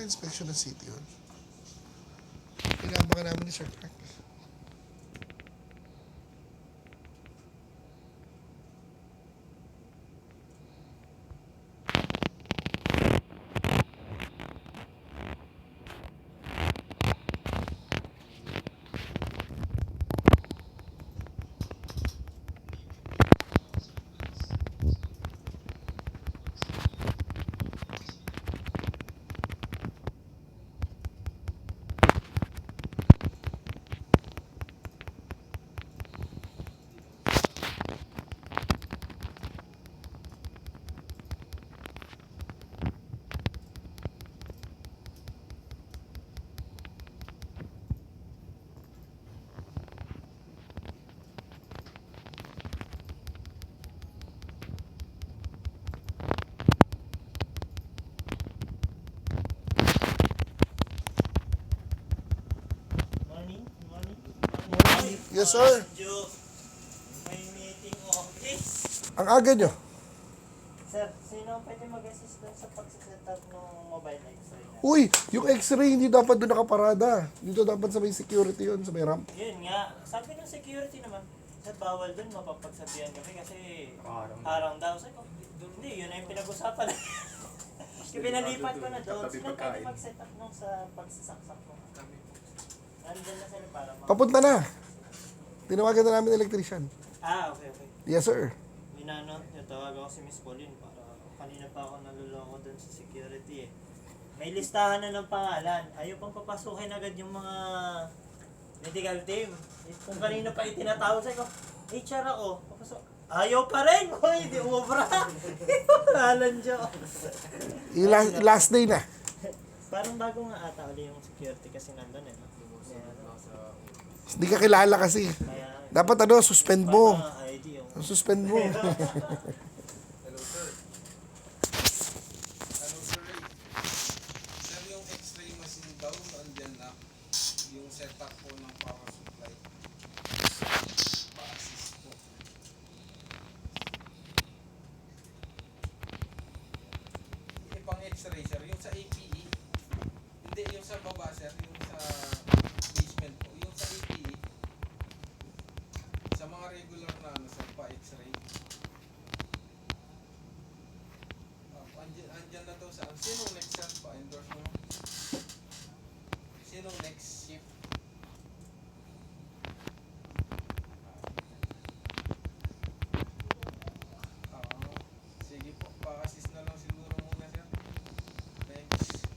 naka-inspection ng city yun. Kailangan namin ni Sir Frank. Yes, sir. May meeting office. Ang aga nyo. Sir, sino ang pwede mag-assist doon sa pag-set up ng mobile x-ray na? Uy, yung x-ray hindi dapat doon nakaparada. Dito dapat sa may security yun, sa may ramp. Yun nga, sabi ng security naman, sa bawal doon mapapagsabihan kami kasi harang daw. Sabi ko, hindi, yun na yung pinag-usapan. Pinalipat ko na doon. Sino pwede mag-set up nung sa pagsasaksak mo? Nandun na sila para Papunta na. Tinawagan na namin electrician. okay. Yes, sir. Minano, natawag ako si Miss Pauline para kanina pa ako naluloko doon sa security eh. May listahan na ng pangalan. Ayaw pang papasukin agad yung mga medical team. Kung kanina pa itinatawag sa'yo, HR ako. Papasok. Ayaw pa rin! Hoy, di umubra! Pangalan dyan. Yung last day na. Parang bago nga ata ulit yung security kasi nandun eh. No? Hindi ka kilala kasi. Kaya, Dapat suspend mo. baka ID yung... Suspend mo. Hello, sir. Hello, sir Ray. Sir, yung x-ray machine daw, andyan na. Yung setup po ng power supply. Pa-assist po. Pang x-ray, sir. Yung sa APE. Hindi, yung sa baba, sir. Yung sa basement po. Yung sa APE. Sa mga regular na sir, pa-x-ray. Andyan na to sa... Sinong next sir? Pa-endorse mo? Sinong next shift? Sige po, pa-assist na lang siguro muna sir. Next.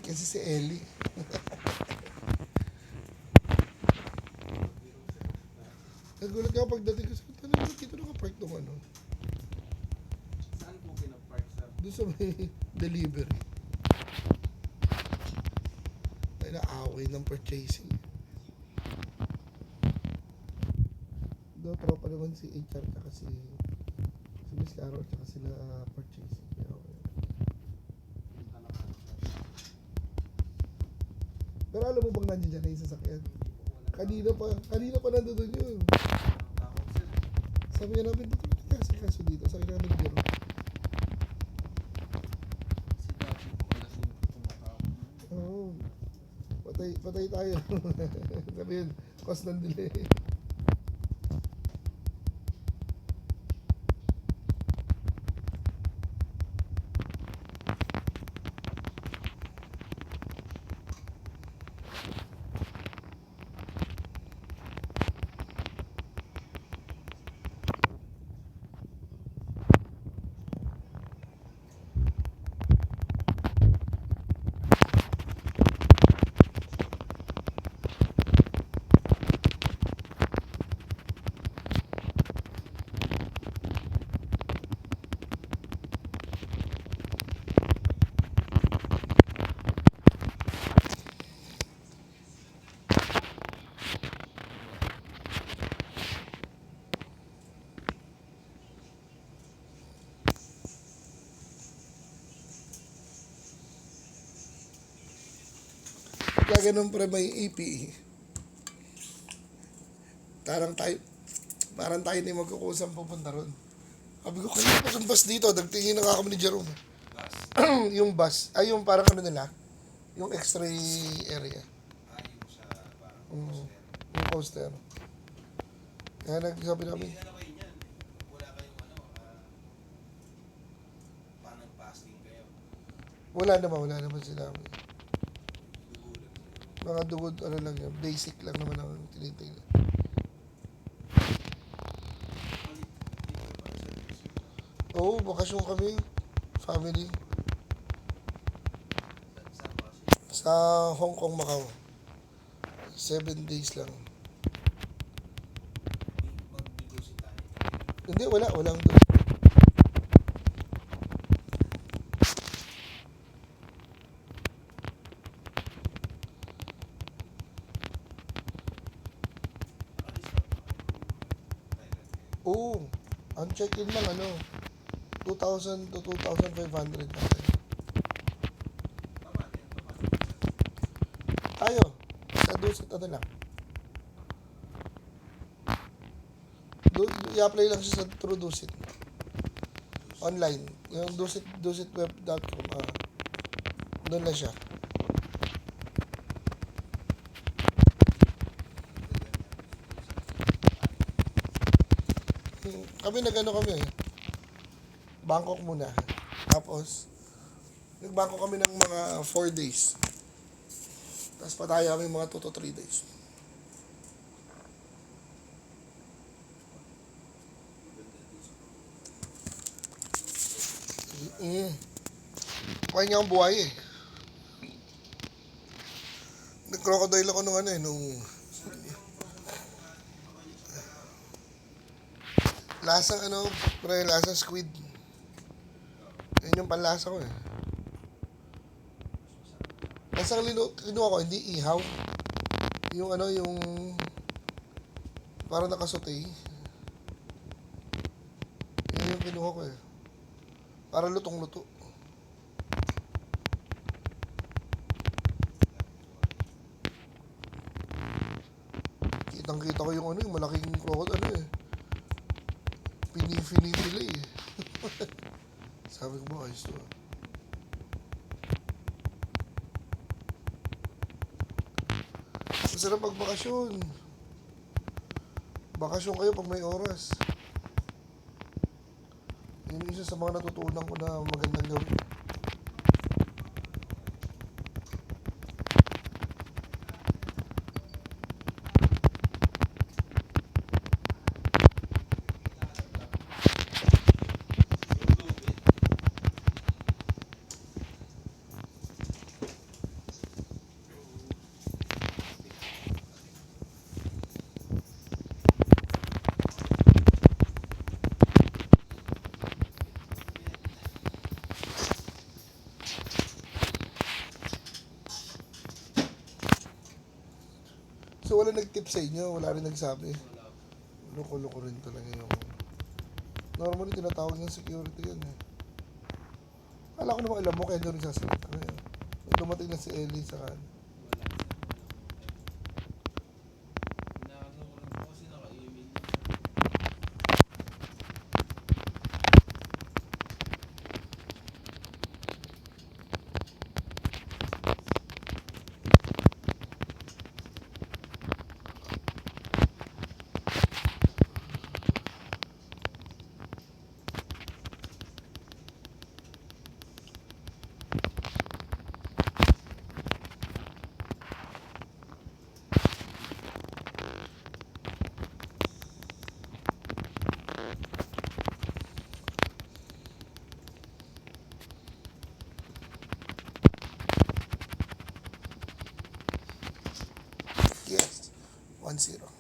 kasi si Ellie. Nagulat nga pagdating ko sa talaga dito nakapark nung ano. Saan po pinapark sa Doon sa may delivery. Ay naaway ng purchasing. Doon tropa naman si HR tsaka si Miss Carol tsaka sila purchasing. Kaya okay. Pero alam mo bang nandiyan dyan na yung sasakyan? Kanina pa nandoon yun. takot sir? Sabi nga namin, ba't ka kaso dito? Sabi namin, Jero. Si Dati po lasing tumatawag. Oo. Patay tayo. Sabi yun, cause ng delay. Kaya ganun pa may APE. Parang tayo na yung magkukusang pupunta ron. Sabi ko, kanina pa yung bus dito. Nagtingin na nga kami ni Jerome. Bus? Yung bus. Ay, yung parang ano nila. Yung x-ray area. Yung sa parang Yung poster. Kaya nagsabi namin, Ano kayo niyan? Wala kayong panang fasting kayo? wala naman sila. Dugulan kayo? Mga dugod, ano lang yun. Basic lang naman ang tinitingnan. Oo, bakasyon kami. Family. Saan ba kasi? Sa Hong Kong, Macau. 7 days lang. Mag-negotiate tayo. Hindi, walang doon. Oo, ang check-in lang 2,000 to 2,500 natin. Tayo, sa Dusit lang. I-apply lang siya sa True Dusit. Online. Yung dusitweb.com. Doon lang siya. Kami kami Bangkok muna. Tapos, nag-Bangkok kami ng mga 4 days. Tapos pataya kami mga 2 to 3 days. Kumain niya ang buhay eh. Nag-crocodile ako nung lasang lasang squid. Yan yung panlasa ko eh. Lasang kinuha ko, hindi ihaw. Yung yung parang nakasote. Yan yung kinuha ko eh. Para lutong-luto. Kitang-kita ko yung yung malaking crocodile Pinipili eh. Sabi ko ba, ayos to. Masarap magbakasyon. Bakasyon kayo pag may oras. Yun yung isa sa mga natutunan ko na magandang gawin. So wala nag-tip sa inyo, wala rin nagsabi. Wala po. Loko-loko rin talaga yung... Normally tinatawag ng security yan eh. Kala ko naman alam mo kaya nyo rin sasagot. Kaya, dumating na si Ellie sa kan. Wala. Inaano ko lang po kasi naka-email. Yes. 1-0.